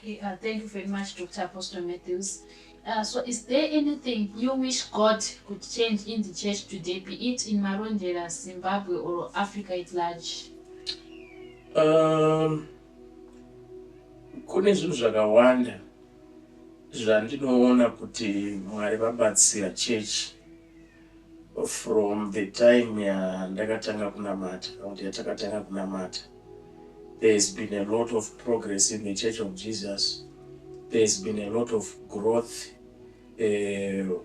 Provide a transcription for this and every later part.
Okay, thank you very much, Dr. Apostle Matthews. So is there anything you wish God could change in the church today, be it in Marondera, Zimbabwe, or Africa at large? Kune zvinhu zvakawanda zvandinoona kuti Mwari vabatsira church from the time yandakatanga kunamata kuti yatakatanga kunamata. There's been a lot of progress in the Church of Jesus. There's been a lot of growth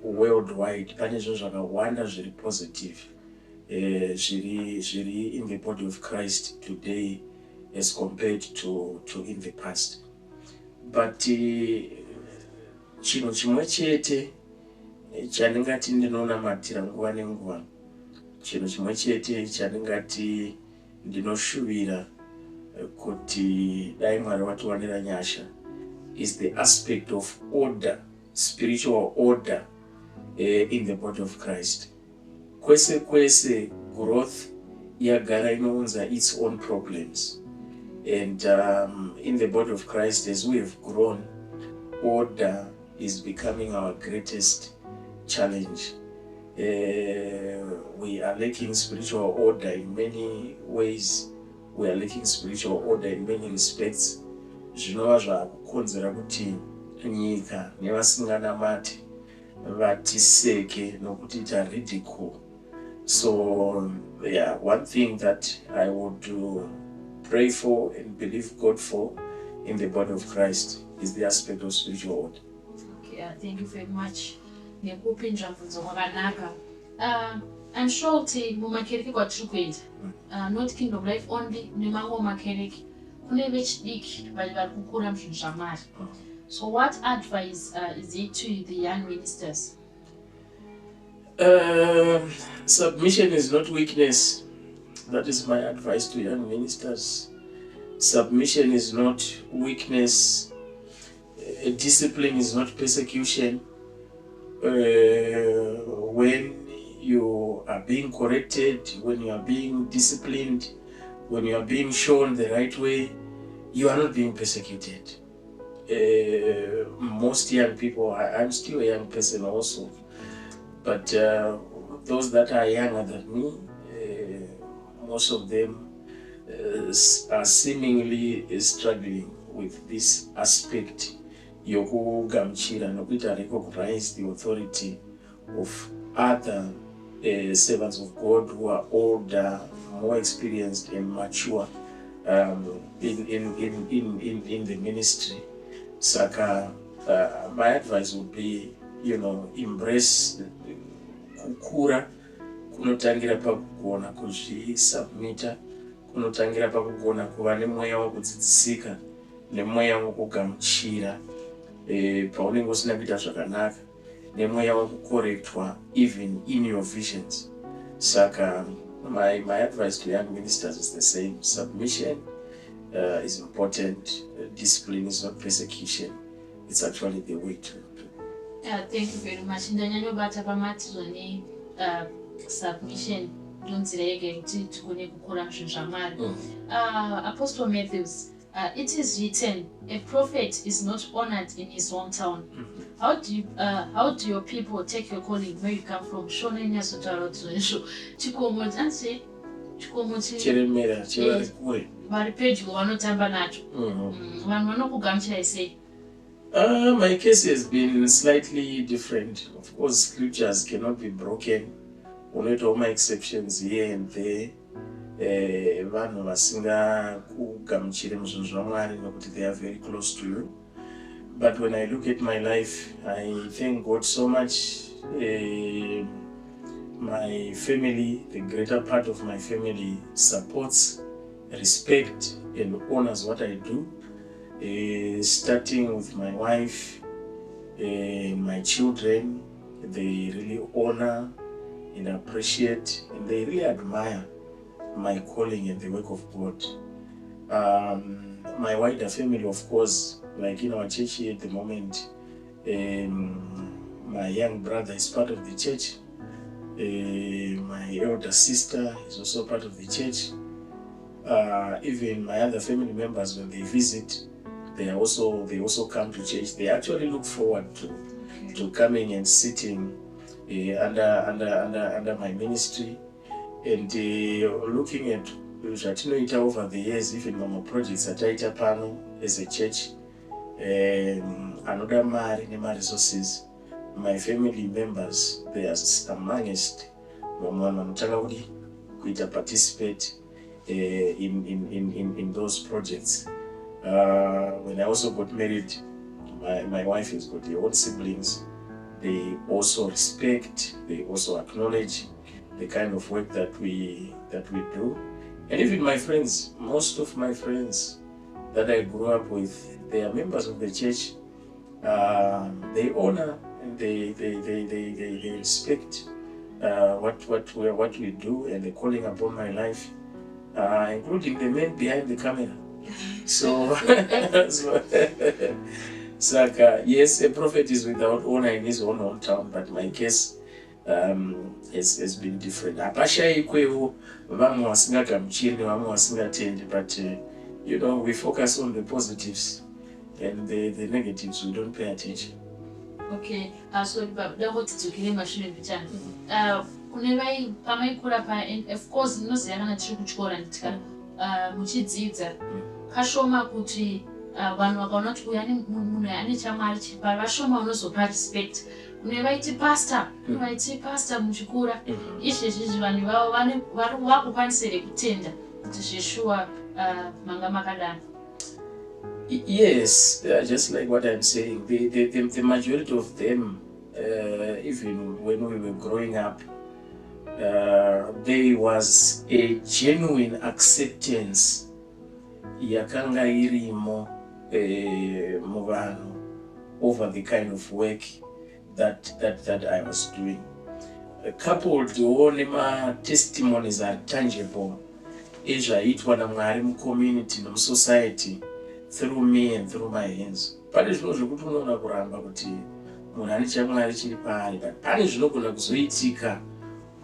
worldwide. Pane zvinhu zvakawanda zviri positive zviri in the body of Christ today as compared to in the past. But chinhu chimwe chete chandingati ndinonamatira nguva nenguva, chinhu chimwe chete chandingati ndinoshuvira kuti dai Mwari vatiwanira nyasha is the aspect of order, spiritual order in the body of Christ. Kwese growth yagara inounza its own problems. And in the body of Christ, as we have grown, order is becoming our greatest challenge. We are lacking spiritual order in many ways. We are lacking spiritual order in many respects. Zvinova zvakukonzera kuti nyika nevasinganamati vatiseke nokutiita ridicule. So yeah, one thing that I would pray for and believe God for in the body of Christ is the aspect of spiritual order. Okay, thank you very much. Nekupinja mfunzo kwakanaka. I'm sure kuti mumakereke kwatiri kuenda, not Kingdom Life only, nemamwe makereke kune vechidiki vari kukura muzvinhu zvaMwari. So what advice is it to the young ministers? Submission is not weakness. That is my advice to young ministers. Submission is not weakness. Discipline is not persecution. When you are being corrected, when you are being disciplined, when you are being shown the right way, you are not being persecuted. Most young people, I'm still a young person also, but those that are younger than me, most of them are seemingly struggling with this aspect yokugamuchira nokuita recognize the authority of other servants of God who are older, more experienced and mature in the ministry. Saka, my advice would be, embrace kukura kunotangira pakugona kuzvisubmita, kunotangira pakugona kuva nemweya wekudzidzisika nemweya wekugamuchira paunenge usina kuita zvakanaka, nemweya wekukorektwa even in your visions. Saka my advice to young ministers is the same. Submission is important. Discipline is not persecution. It's actually the way to. Thank you very much. Ndanyanyobata pamatiro ne submission ndonzira yega yekuti tikone kukura muzvinhu zvaMwari. Apostle Matthews, it is written, a prophet is not honored in his hometown. How do your people take your calling where you come from? Shona inyazotaura kuti izvo chikomo chanzi chikomo chiremera chevari kure vari pedyo vanotamba nacho. Vanhu vanokugamuchirai sei? My case has been slightly different. Of course, scriptures cannot be broken. Unoitawo my exceptions here and there. Vanhu vasingakugamuchire muzvinhu zvaMwari nokuti they are very close to you. But when I look at my life, I thank God so much. My family, the greater part of my family, supports, respect, and honors what I do. Starting with my wife, my children, they really honor and appreciate, and they really admire my calling and the work of God. My wider family, of course, like in our church here at the moment, my young brother is part of the church. My elder sister is also part of the church. Even my other family members, when they visit, they also come to church. They actually look forward to coming and sitting under my ministry, and looking at zvatinoita over the years, even mama projects ataita pano as a church, anoda mari nemaresources. My family members, they are amongst vamwe vanotanga kuti kuita participate in those projects. When I also got married, my wife has got her own siblings. They also respect, they also acknowledge the kind of work that we do. And even my friends, most of my friends that I grew up with, they are members of the church. They honor and they respect what we do and the calling upon my life, including the men behind the camera. So, yes, a prophet is without honor in his own hometown, but my case has been different. Apashai kwevo vamwe vasingagamuchiri vamwe vasingatendi, but you know, we focus on the positives and the negatives we don't pay attention. Okay, so dago tidzokere mashure mbichana. Kune vai pamaikura pa, and of course ndinoziva kana tiri kuchikora nditika muchidzidza kashoma kuti vanhu vakaona kuti uyu munhu ane chamwari chiripa vashoma unozoparticipate. Kune vaiti pastor muchikura, izvezvi vanhu vavo vakukwanisire kutenda kuti zveshuwa manga makadana. Yes, just like what I'm saying, the majority of them, even when we were growing up, there was a genuine acceptance yakanga irimo muvanhu over the kind of work that I was doing. Coupled nema testimonies are tangible ezvaitwa naMwari mucommunity nomusociety through me and through my hands. Pane zvinhu zvekuti unoona kuramba kuti munhu ane chamwari chiri paari, but pane zvinogona kuzoitika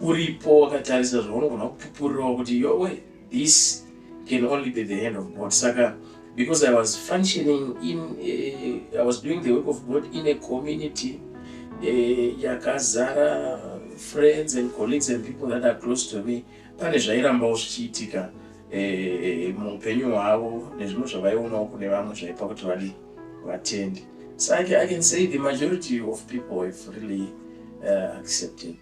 uripo wakatarisa zvaunogona kupupurirawo kuti yowe, this can only be the hand of God. Saka, because I was functioning I was doing the work of God in a community yakazara friends and colleagues and people that are close to me, pane zvairambawo zvichiitika muupenyu hwavo nezvimwe zvavaionawo kune vamwe zvaipa kuti vatende. So I can say the majority of people have really accepted.